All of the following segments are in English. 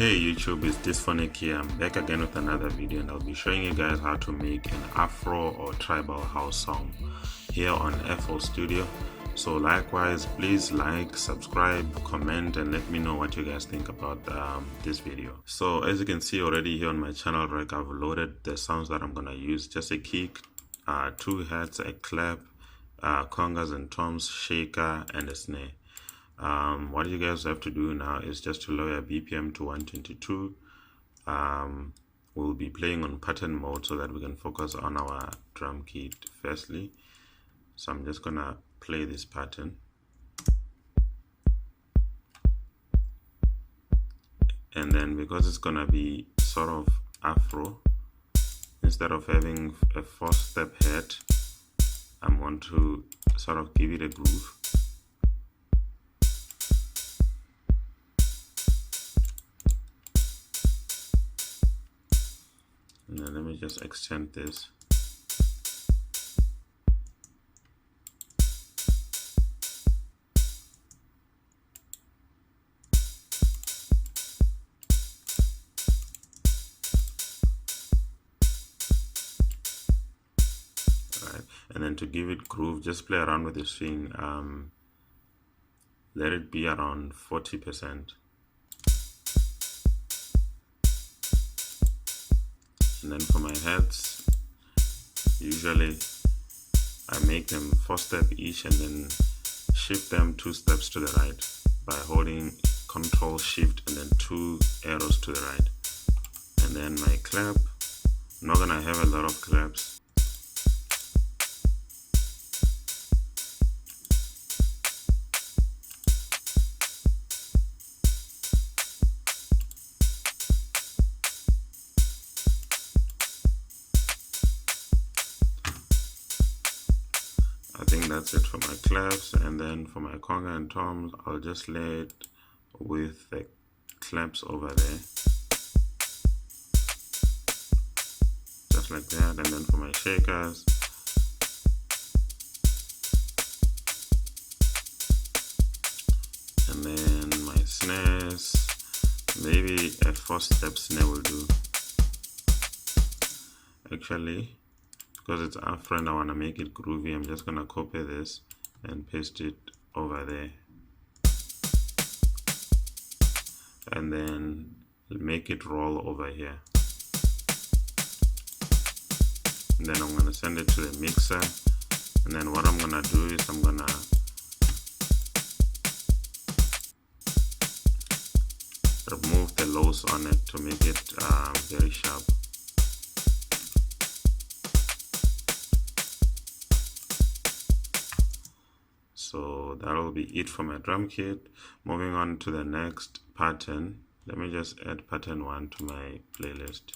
Hey YouTube, it's Dysphonic here. I'm back again with another video, and I'll be showing you guys how to make an Afro or tribal house song here on FL Studio. So likewise, please like, subscribe, comment, and let me know what you guys think about this video. So as you can see already here on my channel, right, I've loaded the sounds that I'm gonna use: just a kick, two hats, a clap, congas and toms, shaker, and a snare. What you guys have to do now is just to lower BPM to 122. We'll be playing on pattern mode so that we can focus on our drum kit firstly. So I'm just gonna play this pattern, and then because it's gonna be sort of Afro, instead of having a 4-step head, I'm going to sort of give it a groove. And then let me just extend this. Alright, and then to give it groove, just play around with the string. Let it be around 40%. And then for my heads, usually I make them 4-step each and then shift them 2 steps to the right by holding Control Shift and then 2 arrows to the right. And then my clap, I'm not gonna have a lot of claps. I think that's it for my claps, and then for my conga and toms, I'll just lay it with the claps over there, just like that. And then for my shakers, and then my snares, maybe a 4-step snare will do. Actually, because it's Afro and I want to make it groovy, I'm just going to copy this and paste it over there. And then make it roll over here. And then I'm going to send it to the mixer. And then what I'm going to do is I'm going to remove the lows on it to make it very sharp. So that'll be it for my drum kit. Moving on to the next pattern. Let me just add pattern 1 to my playlist.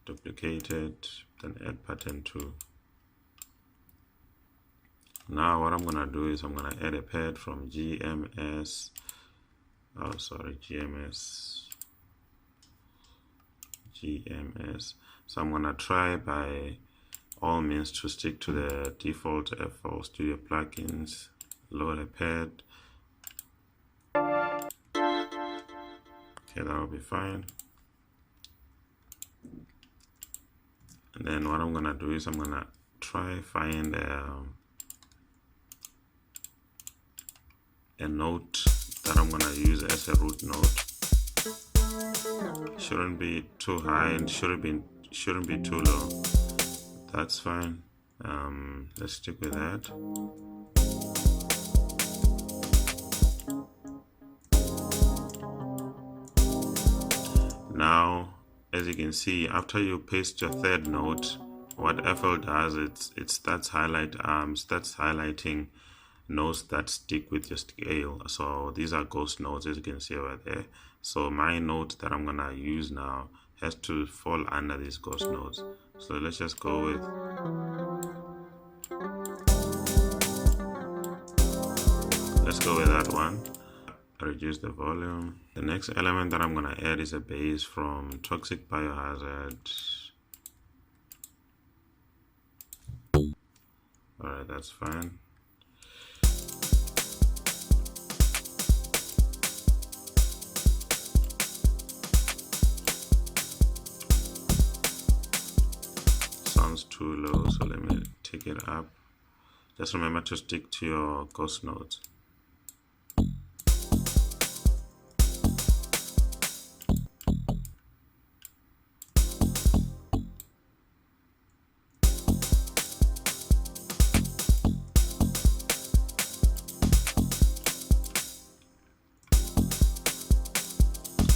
Duplicate it, then add pattern 2. Now what I'm gonna do is I'm gonna add a pad from GMS. GMS. So I'm gonna try by all means to stick to the default FL Studio plugins. Load a pad. Okay, that'll be fine. And then what I'm gonna do is I'm gonna try find a note that I'm gonna use as a root note. Shouldn't be too high and shouldn't be too low. That's fine. Let's stick with that. Now, as you can see, after you paste your 3rd note, what FL does, it starts highlighting notes that stick with your scale. So these are ghost notes, as you can see over there. So my note that I'm gonna use now has to fall under these ghost notes. So let's just go with that one. Reduce the volume. The next element that I'm gonna add is a bass from Toxic Biohazard. Alright, that's fine. too low, so let me take it up. Just remember to stick to your ghost notes.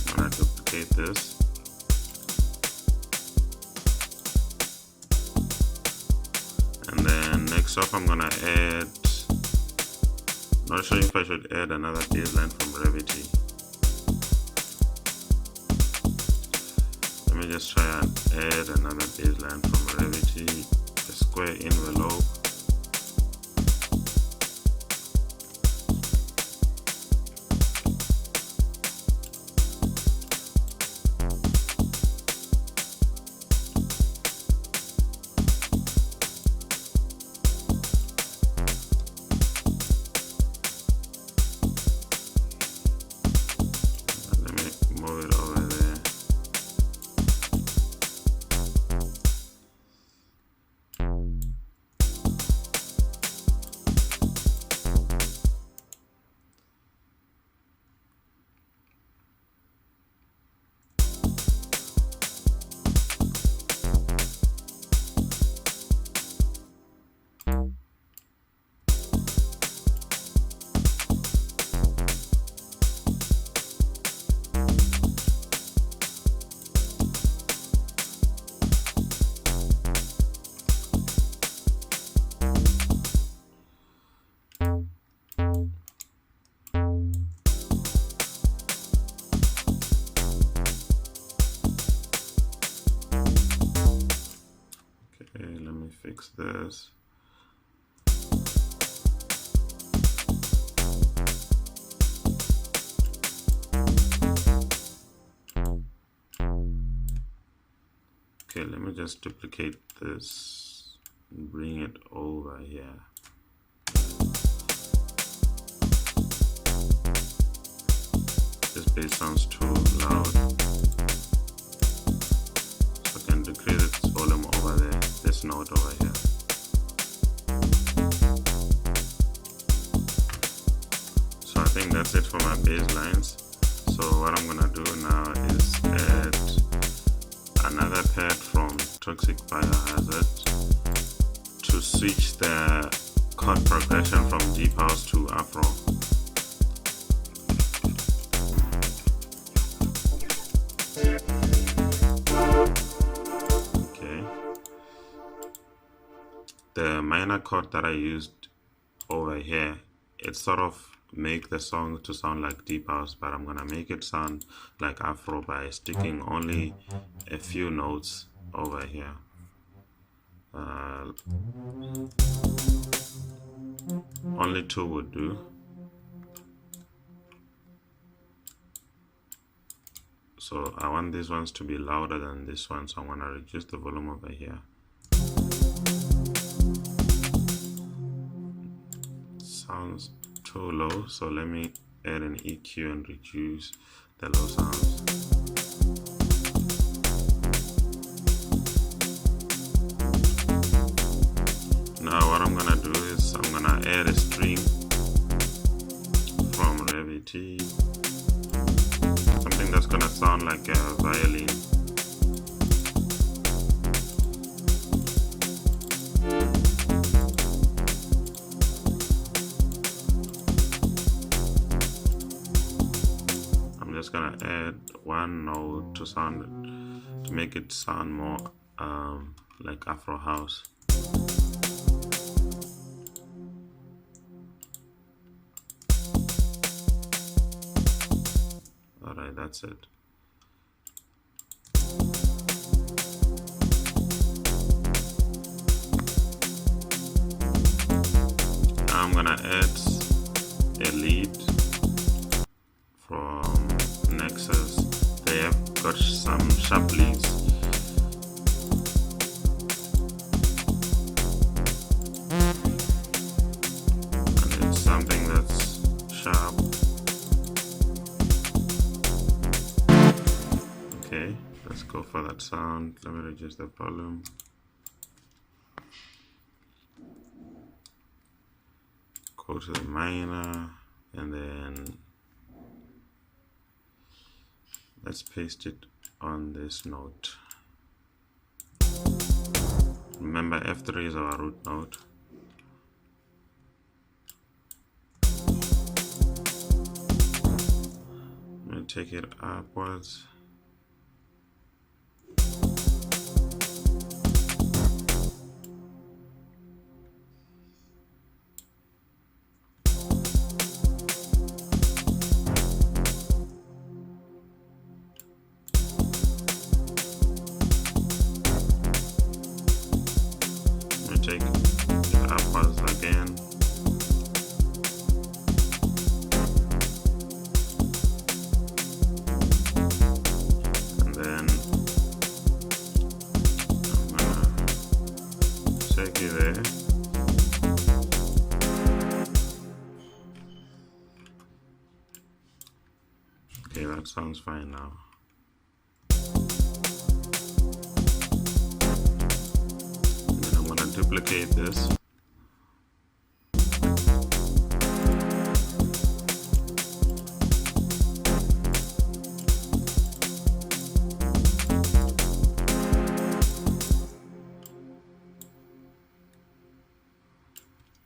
I'm gonna duplicate this. And then next up I'm gonna add, not sure if I should add another bass line from Revity. Let me just try and add another bass line from Revity, a square envelope. Fix this. Okay, let me just duplicate this and bring it over here. This bass sounds too loud, so I can decrease its volume over there, this note over here. So I think that's it for my bass lines. So what I'm gonna do now is add another pad from Toxic Biohazard to switch the chord progression from deep house to Afro. Okay. The minor chord that I used over here, it sort of make the song to sound like deep house, but I'm gonna make it sound like Afro by sticking only a few notes over here. Only two would do. So I want these ones to be louder than this one, so I'm gonna reduce the volume over here. Sounds too low, so let me add an EQ and reduce the low sounds. Now what I'm gonna do is I'm gonna add a string from Revity, something that's gonna sound like a violin. I'm just gonna add one note to make it sound more like Afro house. Alright, that's it. Now I'm gonna add a lead from Nexus. They have got some sharp leads. And it's something that's sharp. Okay, let's go for that sound. Let me reduce the volume. go to the minor, and then let's paste it on this note. Remember, F3 is our root note. I'm going to take it upwards. Take it upwards again. And then I'm gonna take it there. Okay, that sounds fine now. Duplicate this.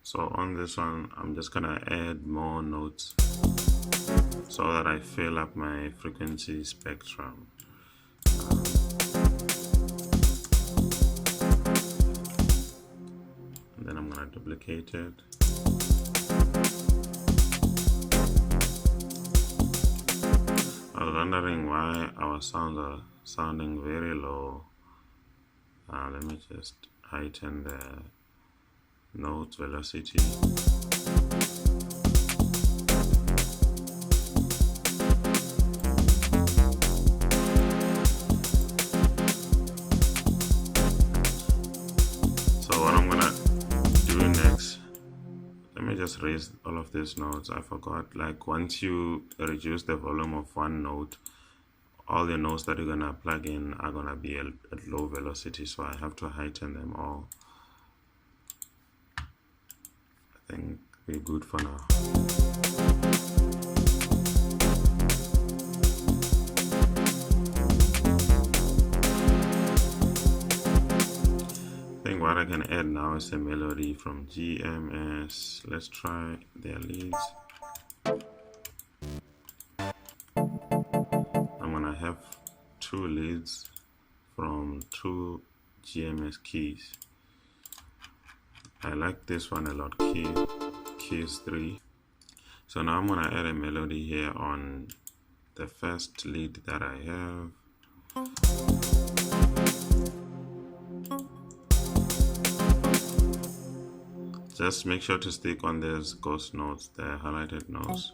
So on this one, I'm just gonna add more notes so that I fill up my frequency spectrum. And then I'm gonna duplicate it. I was wondering why our sounds are sounding very low. Let me just heighten the note velocity. Just raise all of these notes. I forgot, like once you reduce the volume of one note, all the notes that you're gonna plug in are gonna be at low velocity, so I have to heighten them all. I think we're good for now. What I can add now is a melody from GMS. Let's try their leads. I'm gonna have 2 leads from 2 GMS keys. I like this one a lot, keys 3. So now I'm gonna add a melody here on the first lead that I have. Just make sure to stick on these ghost notes, the highlighted notes.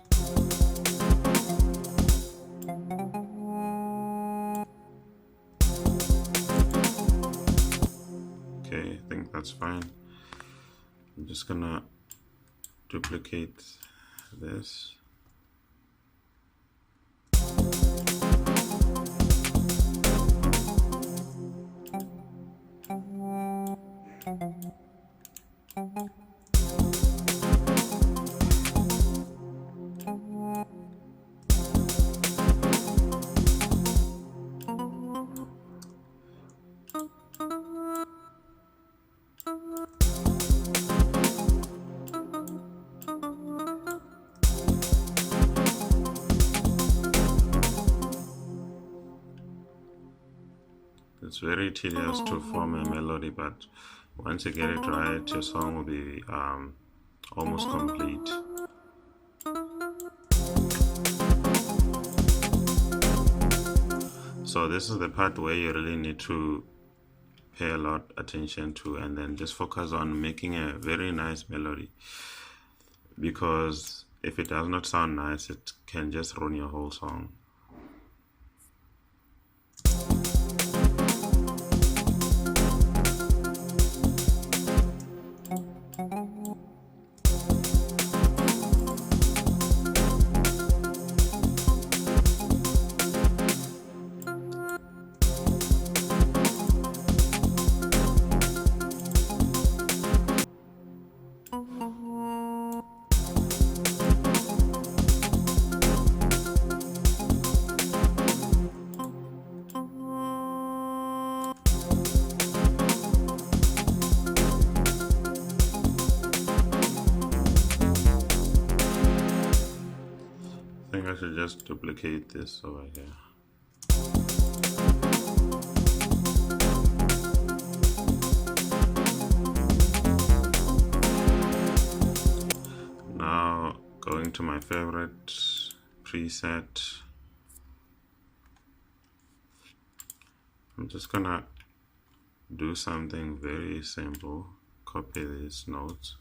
Okay, I think that's fine. I'm just gonna duplicate this. It's very tedious to form a melody, but once you get it right, your song will be almost complete. So this is the part where you really need to pay a lot attention to, and then just focus on making a very nice melody, because if it does not sound nice, it can just ruin your whole song. just duplicate this over here. Now going to my favorite preset, I'm just gonna do something very simple. Copy these notes.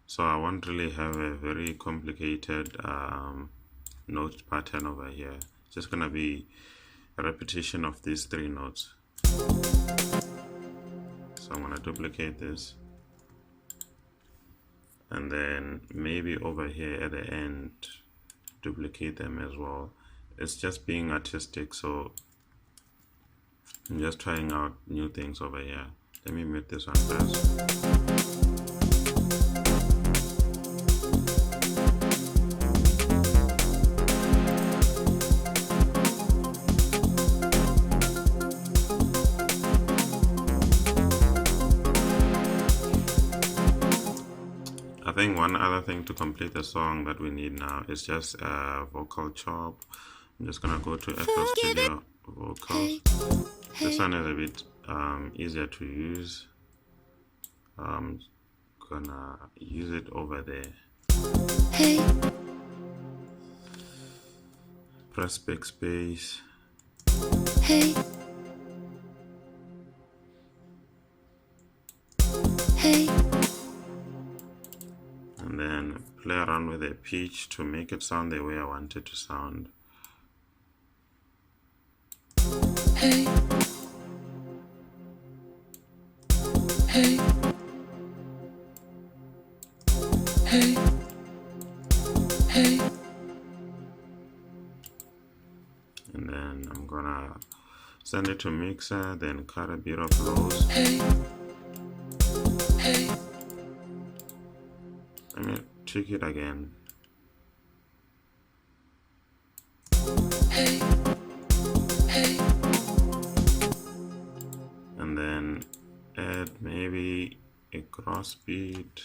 So I won't really have a very complicated note pattern over here. It's just gonna be a repetition of these 3 notes. So I'm gonna duplicate this, and then maybe over here at the end duplicate them as well. It's just being artistic, so I'm just trying out new things over here. Let me mute this one first. I think one other thing to complete the song that we need now is just a vocal chop. I'm just gonna go to FL Studio vocals. This one is a bit easier to use. I'm gonna use it over there. Press backspace. And then play around with the pitch to make it sound the way I want it to sound. And then I'm gonna send it to mixer, then cut a bit of lows. Let me check it again. And then add maybe a cross beat.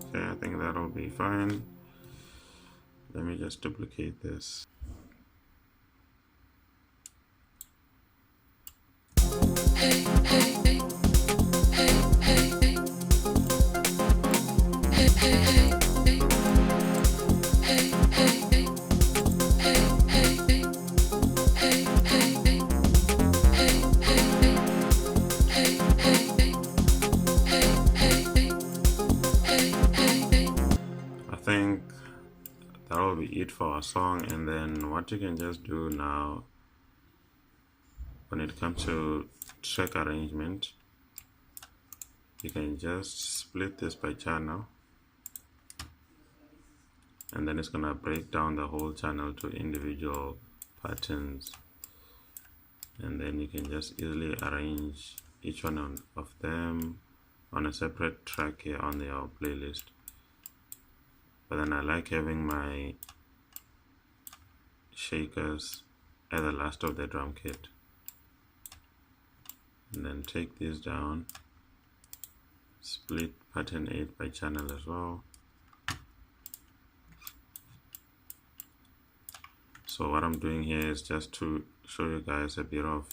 Okay, I think that'll be fine. Let me just duplicate this. I think that will be it for our song. And then what you can just do now, when it comes to track arrangement, you can just split this by channel, and then it's gonna break down the whole channel to individual patterns, and then you can just easily arrange each one of them on a separate track here on your playlist. But then I like having my shakers at the last of the drum kit. And then take this down, split pattern 8 by channel as well. So what I'm doing here is just to show you guys a bit of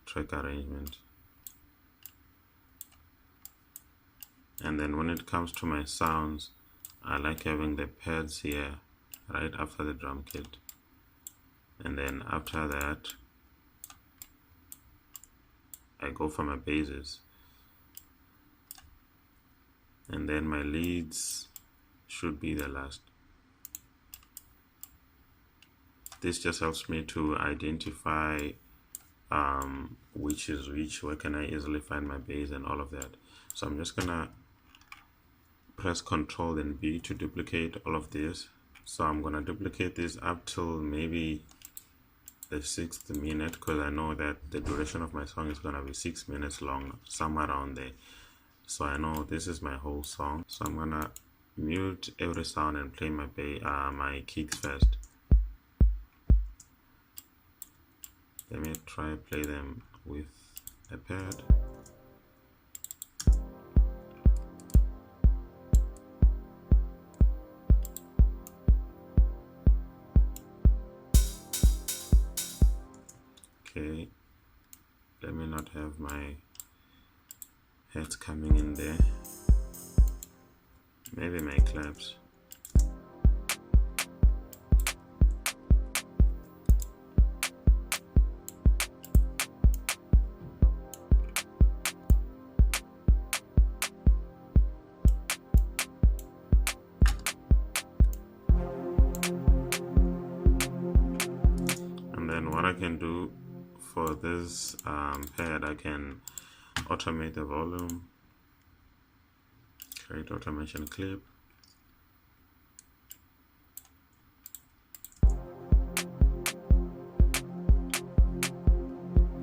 track arrangement. And then when it comes to my sounds, I like having the pads here right after the drum kit. And then after that, I go for my basses, and then my leads should be the last. This just helps me to identify which is which, where can I easily find my bass and all of that. So I'm just gonna press Ctrl and B to duplicate all of this. So I'm gonna duplicate this up till maybe the 6th minute, because I know that the duration of my song is gonna be 6 minutes long, somewhere around there. So I know this is my whole song. So I'm gonna mute every sound and play my kicks first. Let me try play them with a pad. Okay, let me not have my heads coming in there. Maybe my claps. And then what I can do for this pad, I can automate the volume, create automation clip,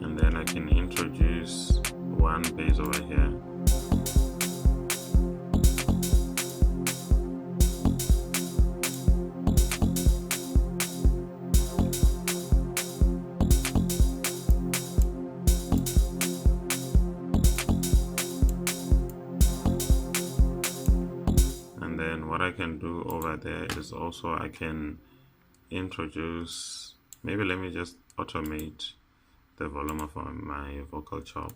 and then I can introduce one bass over here. What I can do over there is also I can introduce, maybe let me just automate the volume of my vocal chop.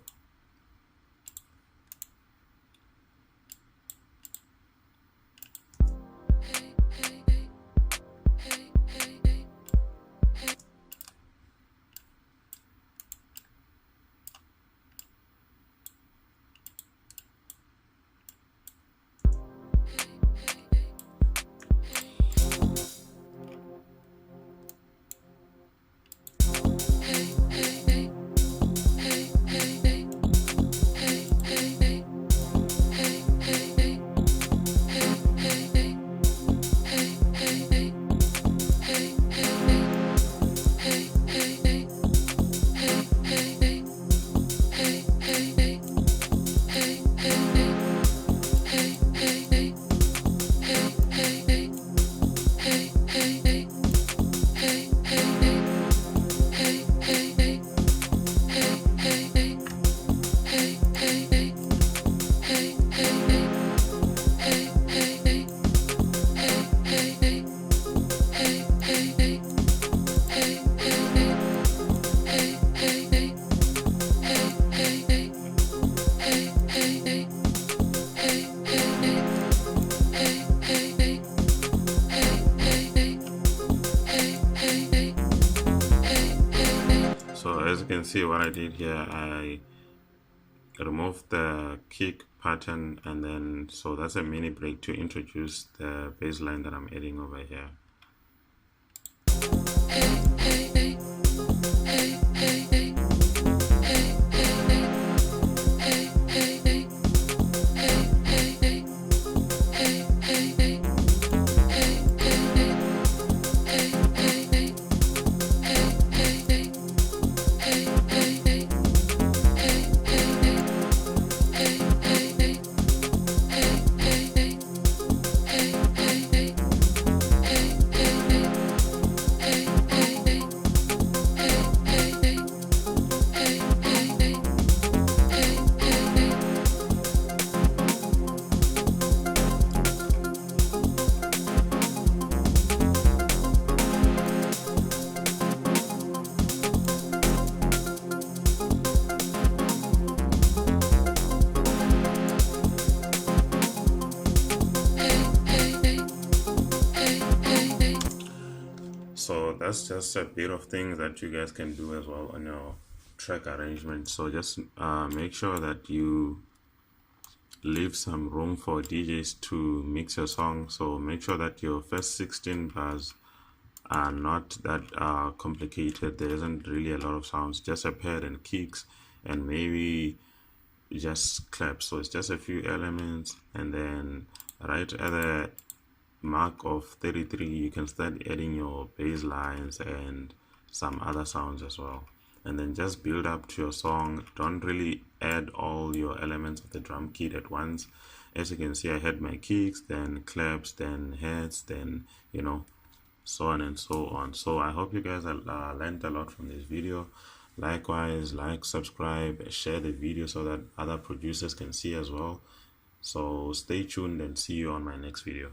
So as you can see, what I did here, I removed the kick pattern, and then so that's a mini break to introduce the bass line that I'm adding over here. So that's just a bit of things that you guys can do as well on your track arrangement. So just make sure that you leave some room for DJs to mix your song. So make sure that your first 16 bars are not that complicated. There isn't really a lot of sounds, just a pad and kicks and maybe just claps. So it's just a few elements, and then right at the mark of 33 you can start adding your bass lines and some other sounds as well, and then just build up to your song. Don't really add all your elements of the drum kit at once. As you can see, I had my kicks, then claps, then heads, then so on and so on. So I hope you guys learned a lot from this video. Likewise, like, subscribe, share the video so that other producers can see as well. So stay tuned and see you on my next video.